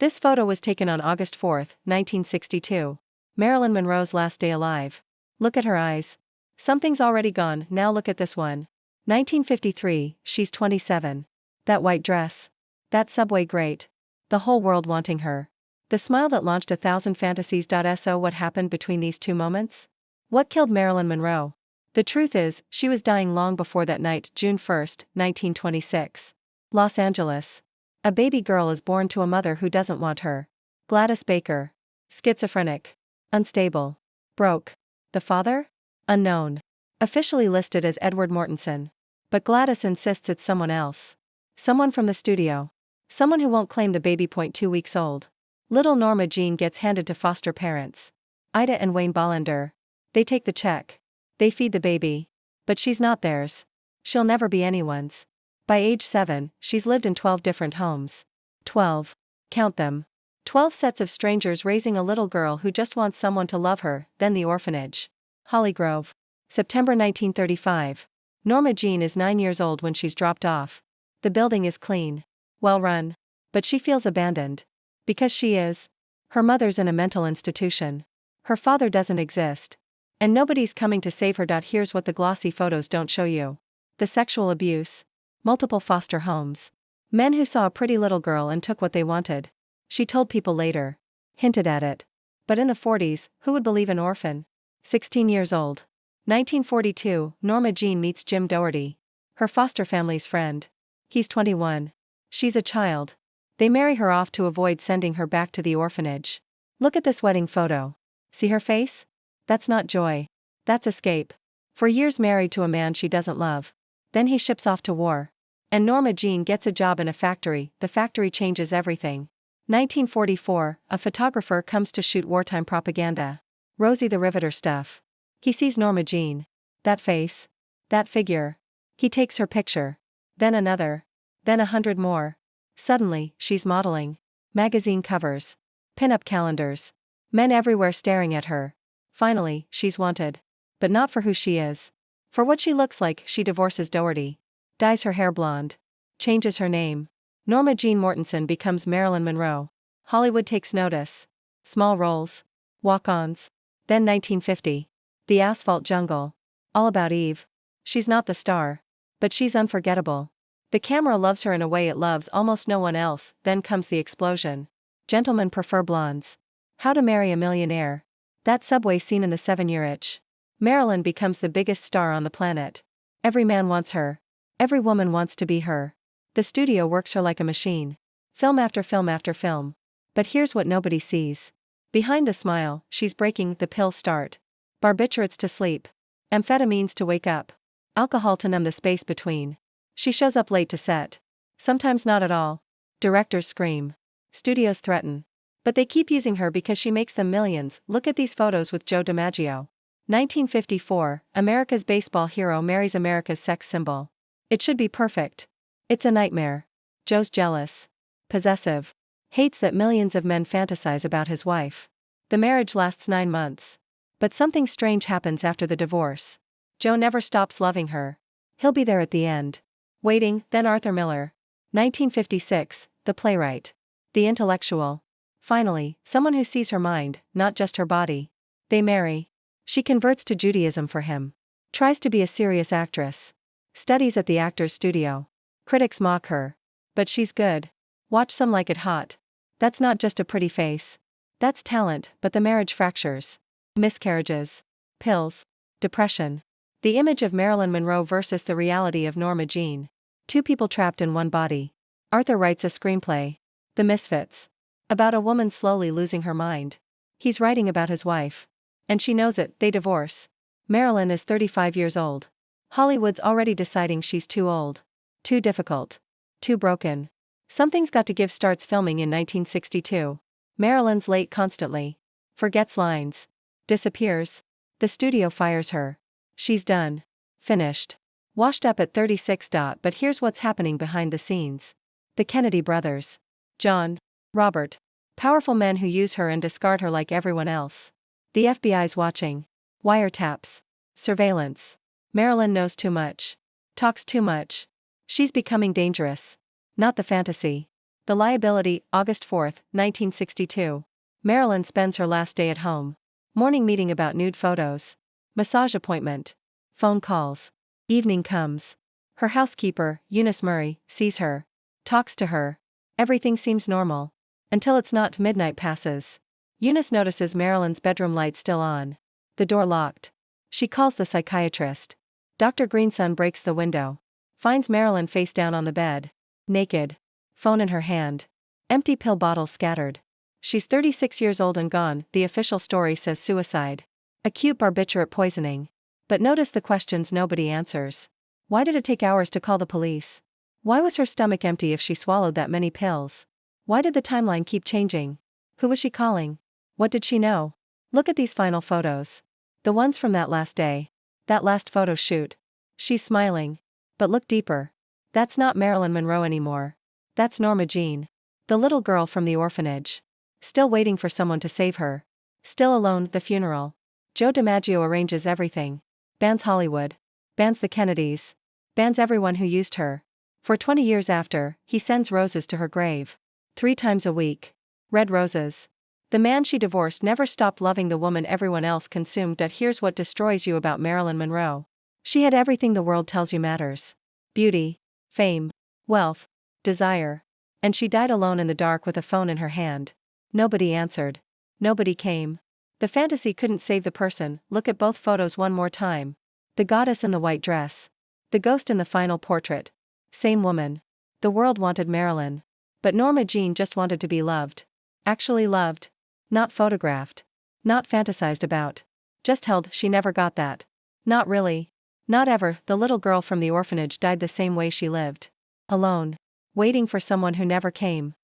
This photo was taken on August 4, 1962. Marilyn Monroe's last day alive. Look at her eyes. Something's already gone, now look at this one. 1953, she's 27. That white dress. That subway grate. The whole world wanting her. The smile that launched 1,000 fantasies. So what happened between these two moments? What killed Marilyn Monroe? The truth is, she was dying long before that night, June 1, 1926. Los Angeles. A baby girl is born to a mother who doesn't want her. Gladys Baker. Schizophrenic. Unstable. Broke. The father? Unknown. Officially listed as Edward Mortensen. But Gladys insists it's someone else. Someone from the studio. Someone who won't claim the baby. 2 weeks old. Little Norma Jean gets handed to foster parents. Ida and Wayne Bollender. They take the check. They feed the baby. But she's not theirs. She'll never be anyone's. By age 7, she's lived in 12 different homes. 12. Count them. 12 sets of strangers raising a little girl who just wants someone to love her, then the orphanage. Hollygrove. September 1935. Norma Jean is 9 years old when she's dropped off. The building is clean. Well run. But she feels abandoned. Because she is. Her mother's in a mental institution. Her father doesn't exist. And nobody's coming to save her. Here's what the glossy photos don't show you. The sexual abuse. Multiple foster homes. Men who saw a pretty little girl and took what they wanted. She told people later. Hinted at it. But in the 40s, who would believe an orphan? 16 years old. 1942, Norma Jean meets Jim Doherty. Her foster family's friend. He's 21. She's a child. They marry her off to avoid sending her back to the orphanage. Look at this wedding photo. See her face? That's not joy. That's escape. For years married to a man she doesn't love. Then he ships off to war. And Norma Jean gets a job in a factory. The factory changes everything. 1944, a photographer comes to shoot wartime propaganda. Rosie the Riveter stuff. He sees Norma Jean. That face. That figure. He takes her picture. Then another. Then 100 more. Suddenly, she's modeling. Magazine covers. Pin-up calendars. Men everywhere staring at her. Finally, she's wanted. But not for who she is. For what she looks like. She divorces Doherty. Dyes her hair blonde. Changes her name. Norma Jean Mortensen becomes Marilyn Monroe. Hollywood takes notice. Small roles. Walk-ons. Then 1950. The Asphalt Jungle. All about Eve. She's not the star. But she's unforgettable. The camera loves her in a way it loves almost no one else. Then comes the explosion. Gentlemen prefer blondes. How to Marry a Millionaire. That subway scene in The 7-Year Itch. Marilyn becomes the biggest star on the planet. Every man wants her. Every woman wants to be her. The studio works her like a machine. Film after film after film. But here's what nobody sees. Behind the smile, she's breaking. The pills start. Barbiturates to sleep. Amphetamines to wake up. Alcohol to numb the space between. She shows up late to set. Sometimes not at all. Directors scream. Studios threaten. But they keep using her because she makes them millions. Look at these photos with Joe DiMaggio. 1954, America's baseball hero marries America's sex symbol. It should be perfect. It's a nightmare. Joe's jealous. Possessive. Hates that millions of men fantasize about his wife. The marriage lasts 9 months. But something strange happens after the divorce. Joe never stops loving her. He'll be there at the end. Waiting. Then Arthur Miller. 1956, the playwright. The intellectual. Finally, someone who sees her mind, not just her body. They marry. She converts to Judaism for him. Tries to be a serious actress. Studies at the Actors Studio. Critics mock her. But she's good. Watch Some Like It Hot. That's not just a pretty face. That's talent. But the marriage fractures. Miscarriages. Pills. Depression. The image of Marilyn Monroe versus the reality of Norma Jean. Two people trapped in one body. Arthur writes a screenplay. The Misfits. About a woman slowly losing her mind. He's writing about his wife. And she knows it. They divorce. Marilyn is 35 years old. Hollywood's already deciding she's too old. Too difficult. Too broken. Something's got to give. Starts filming in 1962. Marilyn's late constantly. Forgets lines. Disappears. The studio fires her. She's done. Finished. Washed up at 36. But here's what's happening behind the scenes. The Kennedy brothers. John. Robert. Powerful men who use her and discard her like everyone else. The FBI's watching. Wiretaps. Surveillance. Marilyn knows too much. Talks too much. She's becoming dangerous. Not the fantasy. The liability, August 4, 1962. Marilyn spends her last day at home. Morning meeting about nude photos. Massage appointment. Phone calls. Evening comes. Her housekeeper, Eunice Murray, sees her. Talks to her. Everything seems normal. Until it's not. Midnight passes. Eunice notices Marilyn's bedroom light still on. The door locked. She calls the psychiatrist. Dr. Greenson breaks the window. Finds Marilyn face down on the bed. Naked. Phone in her hand. Empty pill bottles scattered. She's 36 years old and gone. The official story says suicide. Acute barbiturate poisoning. But notice the questions nobody answers. Why did it take hours to call the police? Why was her stomach empty if she swallowed that many pills? Why did the timeline keep changing? Who was she calling? What did she know? Look at these final photos. The ones from that last day. That last photo shoot. She's smiling. But look deeper. That's not Marilyn Monroe anymore. That's Norma Jean. The little girl from the orphanage. Still waiting for someone to save her. Still alone. The funeral. Joe DiMaggio arranges everything. Bans Hollywood. Bans the Kennedys. Bans everyone who used her. For 20 years after, he sends roses to her grave. 3 times a week. Red roses. The man she divorced never stopped loving the woman everyone else consumed. Here's what destroys you about Marilyn Monroe. She had everything the world tells you matters. Beauty, fame, wealth, desire. And she died alone in the dark with a phone in her hand. Nobody answered. Nobody came. The fantasy couldn't save the person. Look at both photos one more time. The goddess in the white dress. The ghost in the final portrait. Same woman. The world wanted Marilyn. But Norma Jean just wanted to be loved. Actually loved. Not photographed. Not fantasized about. Just held. She never got that. Not really. Not ever. The little girl from the orphanage died the same way she lived. Alone. Waiting for someone who never came.